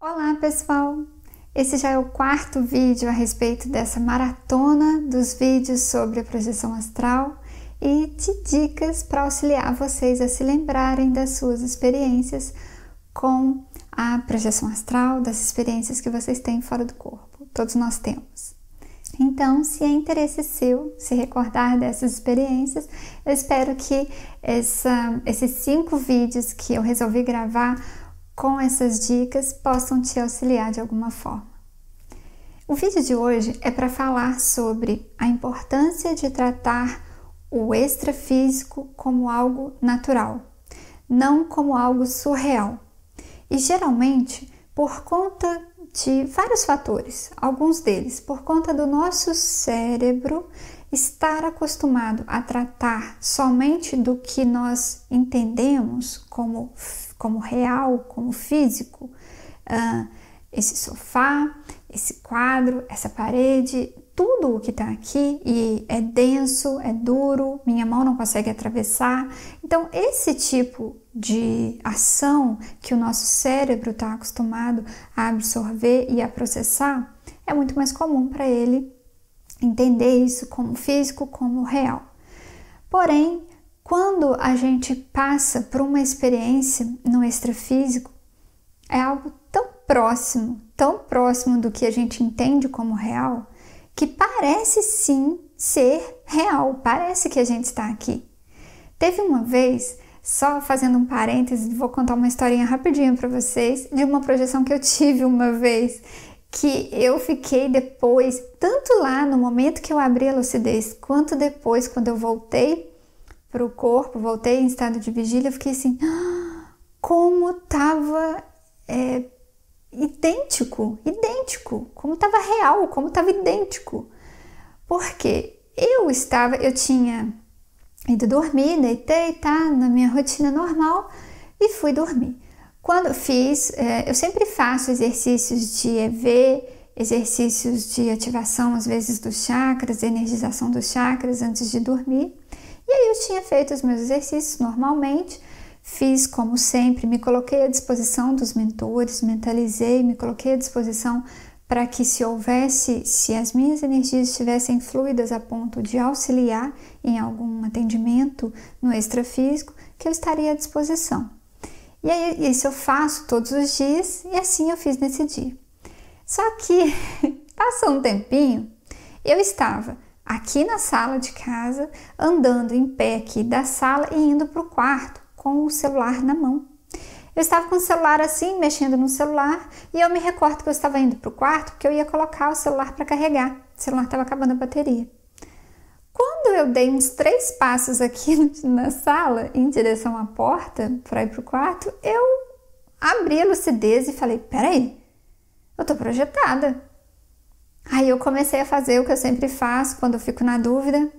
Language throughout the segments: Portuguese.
Olá pessoal! Esse já é o quarto vídeo a respeito dessa maratona dos vídeos sobre a projeção astral e de dicas para auxiliar vocês a se lembrarem das suas experiências com a projeção astral, das experiências que vocês têm fora do corpo. Todos nós temos. Então, se é interesse seu se recordar dessas experiências, eu espero que esses 5 vídeos que eu resolvi gravar com essas dicas possam te auxiliar de alguma forma. O vídeo de hoje é para falar sobre a importância de tratar o extrafísico como algo natural, não como algo surreal. E geralmente por conta de vários fatores, alguns deles por conta do nosso cérebro estar acostumado a tratar somente do que nós entendemos como real, como físico, esse sofá, esse quadro, essa parede, tudo o que está aqui e é denso, é duro, minha mão não consegue atravessar. Então, esse tipo de ação que o nosso cérebro está acostumado a absorver e a processar, é muito mais comum para ele entender isso como físico, como real. Porém, quando a gente passa por uma experiência no extrafísico, é algo tão próximo do que a gente entende como real, que parece sim ser real, parece que a gente está aqui. Teve uma vez, só fazendo um parênteses, vou contar uma historinha rapidinho para vocês, de uma projeção que eu tive uma vez, que eu fiquei depois, tanto lá no momento que eu abri a lucidez, quanto depois quando eu voltei para o corpo, voltei em estado de vigília, eu fiquei assim, como estava idêntico, como estava real, como estava idêntico. Porque eu tinha ido dormir, deitei, tá, na minha rotina normal e fui dormir. Quando eu fiz, eu sempre faço exercícios de EV, exercícios de ativação, às vezes, dos chakras, energização dos chakras antes de dormir. E aí eu tinha feito os meus exercícios normalmente, fiz como sempre, me coloquei à disposição dos mentores, mentalizei, me coloquei à disposição para que se as minhas energias estivessem fluidas a ponto de auxiliar em algum atendimento no extrafísico, que eu estaria à disposição. E aí isso eu faço todos os dias e assim eu fiz nesse dia. Só que passou um tempinho, eu estava aqui na sala de casa, andando em pé aqui da sala e indo para o quarto com o celular na mão. Eu estava com o celular assim, mexendo no celular, e eu me recordo que eu estava indo para o quarto porque eu ia colocar o celular para carregar. O celular estava acabando a bateria. Quando eu dei uns 3 passos aqui na sala, em direção à porta para ir para o quarto, eu abri a lucidez e falei, peraí, eu estou projetada. Aí eu comecei a fazer o que eu sempre faço quando eu fico na dúvida,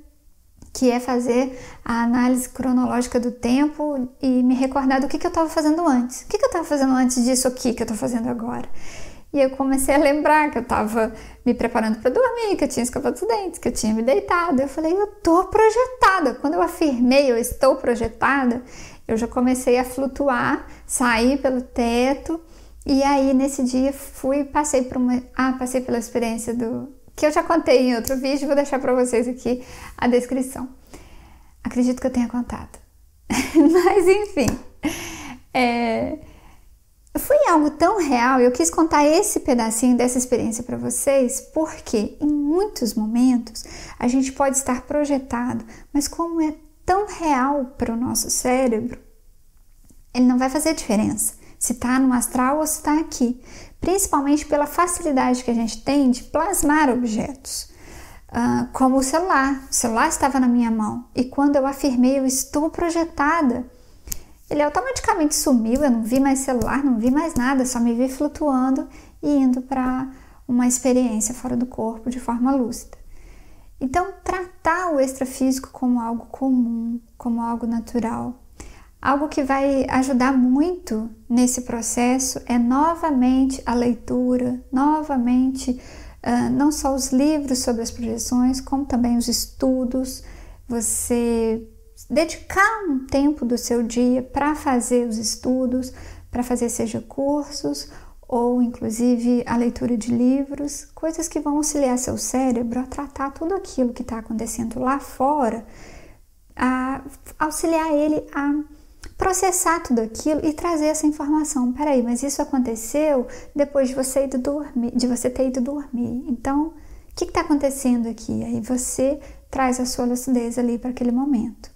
que é fazer a análise cronológica do tempo e me recordar do que eu estava fazendo antes. O que eu estava fazendo antes disso aqui que eu estou fazendo agora? E eu comecei a lembrar que eu estava me preparando para dormir, que eu tinha escovado os dentes, que eu tinha me deitado. Eu falei, eu estou projetada. Quando eu afirmei, eu estou projetada, eu já comecei a flutuar, saí pelo teto. E aí, nesse dia, passei pela experiência que eu já contei em outro vídeo, vou deixar para vocês aqui a descrição. Acredito que eu tenha contado. Mas, enfim, foi algo tão real, eu quis contar esse pedacinho dessa experiência para vocês, porque em muitos momentos a gente pode estar projetado, mas como é tão real para o nosso cérebro, ele não vai fazer diferença se está no astral ou se está aqui, principalmente pela facilidade que a gente tem de plasmar objetos, como o celular. O celular estava na minha mão e quando eu afirmei eu estou projetada, ele automaticamente sumiu, eu não vi mais celular, não vi mais nada, só me vi flutuando e indo para uma experiência fora do corpo de forma lúcida. Então, tratar o extrafísico como algo comum, como algo natural, algo que vai ajudar muito nesse processo é novamente a leitura, novamente não só os livros sobre as projeções, como também os estudos, você dedicar um tempo do seu dia para fazer os estudos, para fazer seja cursos ou inclusive a leitura de livros, coisas que vão auxiliar seu cérebro a tratar tudo aquilo que está acontecendo lá fora, a auxiliar ele a processar tudo aquilo e trazer essa informação. Peraí, mas isso aconteceu depois de você ter ido dormir. Então, o que está acontecendo aqui? Aí você traz a sua lucidez ali para aquele momento.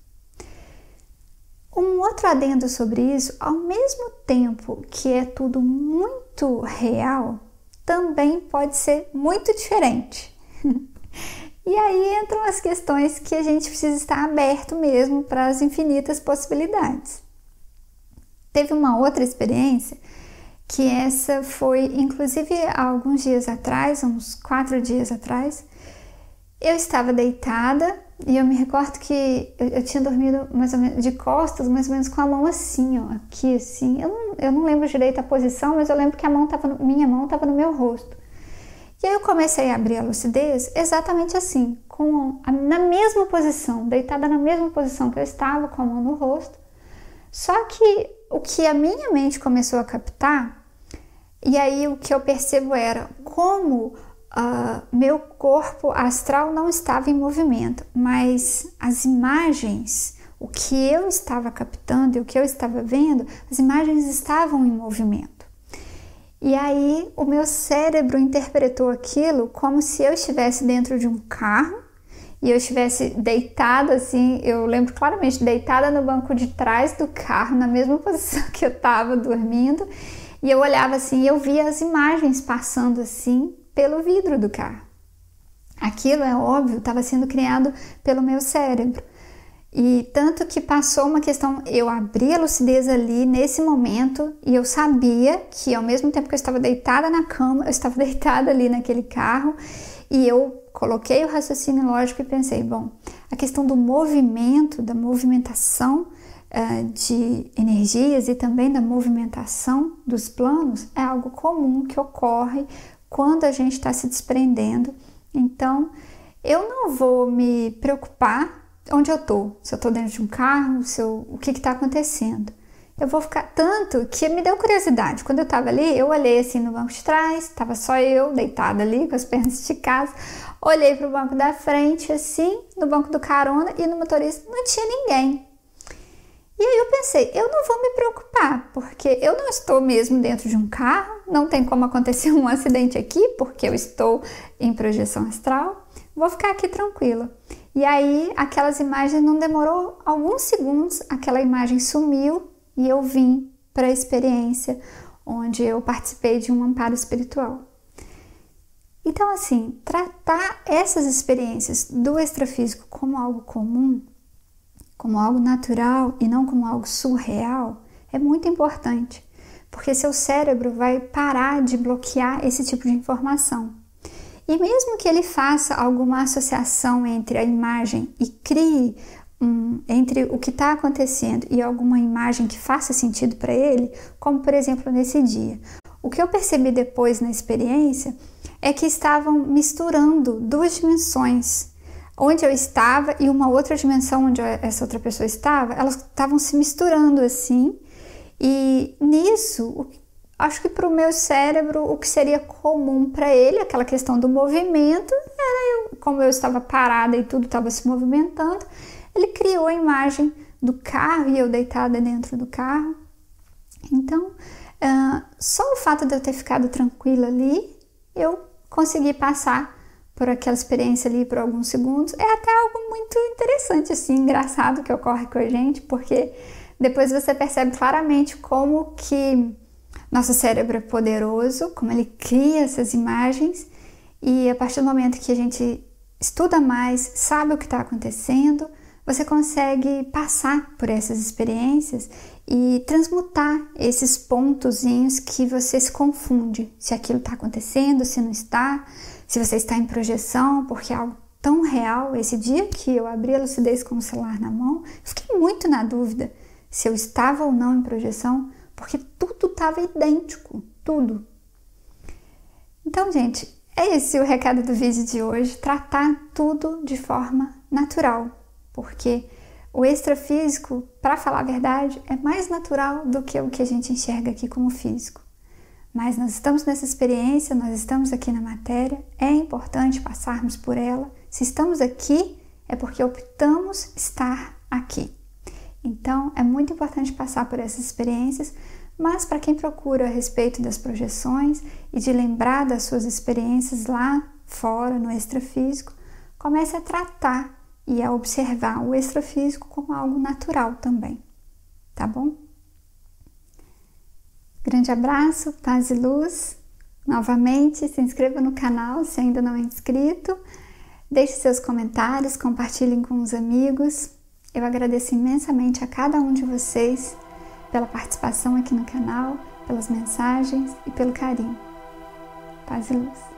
Um outro adendo sobre isso, ao mesmo tempo que é tudo muito real, também pode ser muito diferente. E aí entram as questões que a gente precisa estar aberto mesmo para as infinitas possibilidades. Teve uma outra experiência que essa foi, inclusive, há alguns dias atrás, uns 4 dias atrás. Eu estava deitada e eu me recordo que eu tinha dormido mais ou menos de costas, mais ou menos com a mão assim, ó, aqui assim. Eu não lembro direito a posição, mas eu lembro que minha mão estava no meu rosto. E aí eu comecei a abrir a lucidez exatamente assim, na mesma posição, deitada na mesma posição que eu estava, com a mão no rosto. Só que o que a minha mente começou a captar, e aí o que eu percebo era como meu corpo astral não estava em movimento, mas as imagens, o que eu estava captando e o que eu estava vendo, as imagens estavam em movimento. E aí o meu cérebro interpretou aquilo como se eu estivesse dentro de um carro e eu estivesse deitada assim, eu lembro claramente, deitada no banco de trás do carro, na mesma posição que eu estava dormindo, e eu olhava assim e eu via as imagens passando assim pelo vidro do carro. Aquilo, é óbvio, estava sendo criado pelo meu cérebro. E tanto que passou uma questão, eu abri a lucidez ali nesse momento e eu sabia que ao mesmo tempo que eu estava deitada na cama, eu estava deitada ali naquele carro e eu coloquei o raciocínio lógico e pensei, bom, a questão do movimento, da movimentação de energias e também da movimentação dos planos é algo comum que ocorre quando a gente está se desprendendo. Então, eu não vou me preocupar onde eu estou, se eu estou dentro de um carro, o que está acontecendo. Eu vou ficar tanto que me deu curiosidade. Quando eu estava ali, eu olhei assim no banco de trás, estava só eu deitada ali com as pernas esticadas, olhei para o banco da frente assim, no banco do carona e no motorista não tinha ninguém. E aí eu pensei, eu não vou me preocupar, porque eu não estou mesmo dentro de um carro, não tem como acontecer um acidente aqui, porque eu estou em projeção astral, vou ficar aqui tranquila. E aí aquelas imagens, não demorou alguns segundos, aquela imagem sumiu e eu vim para a experiência onde eu participei de um amparo espiritual. Então assim, tratar essas experiências do extrafísico como algo comum, como algo natural e não como algo surreal, é muito importante, porque seu cérebro vai parar de bloquear esse tipo de informação. E mesmo que ele faça alguma associação entre a imagem e crie entre o que está acontecendo e alguma imagem que faça sentido para ele, como por exemplo nesse dia. O que eu percebi depois na experiência é que estavam misturando duas dimensões. Onde eu estava e uma outra dimensão onde essa outra pessoa estava, elas estavam se misturando assim, e nisso, acho que para o meu cérebro, o que seria comum para ele, aquela questão do movimento, como eu estava parada e tudo estava se movimentando, ele criou a imagem do carro e eu deitada dentro do carro. Então, só o fato de eu ter ficado tranquila ali, eu consegui passar por aquela experiência ali por alguns segundos. É até algo muito interessante, assim, engraçado que ocorre com a gente, porque depois você percebe claramente como que nosso cérebro é poderoso, como ele cria essas imagens, e a partir do momento que a gente estuda mais, sabe o que está acontecendo, você consegue passar por essas experiências e transmutar esses pontozinhos que você se confunde, se aquilo está acontecendo, se não está, se você está em projeção, porque é algo tão real. Esse dia que eu abri a lucidez com o celular na mão, eu fiquei muito na dúvida se eu estava ou não em projeção, porque tudo estava idêntico, tudo. Então, gente, é esse o recado do vídeo de hoje, tratar tudo de forma natural, porque o extrafísico, para falar a verdade, é mais natural do que o que a gente enxerga aqui como físico. Mas nós estamos nessa experiência, nós estamos aqui na matéria, é importante passarmos por ela. Se estamos aqui, é porque optamos estar aqui. Então, é muito importante passar por essas experiências, mas para quem procura a respeito das projeções e de lembrar das suas experiências lá fora, no extrafísico, comece a tratar e a observar o extrafísico como algo natural também, tá bom? Grande abraço, paz e luz. Novamente, se inscreva no canal se ainda não é inscrito. Deixe seus comentários, compartilhem com os amigos. Eu agradeço imensamente a cada um de vocês pela participação aqui no canal, pelas mensagens e pelo carinho. Paz e luz.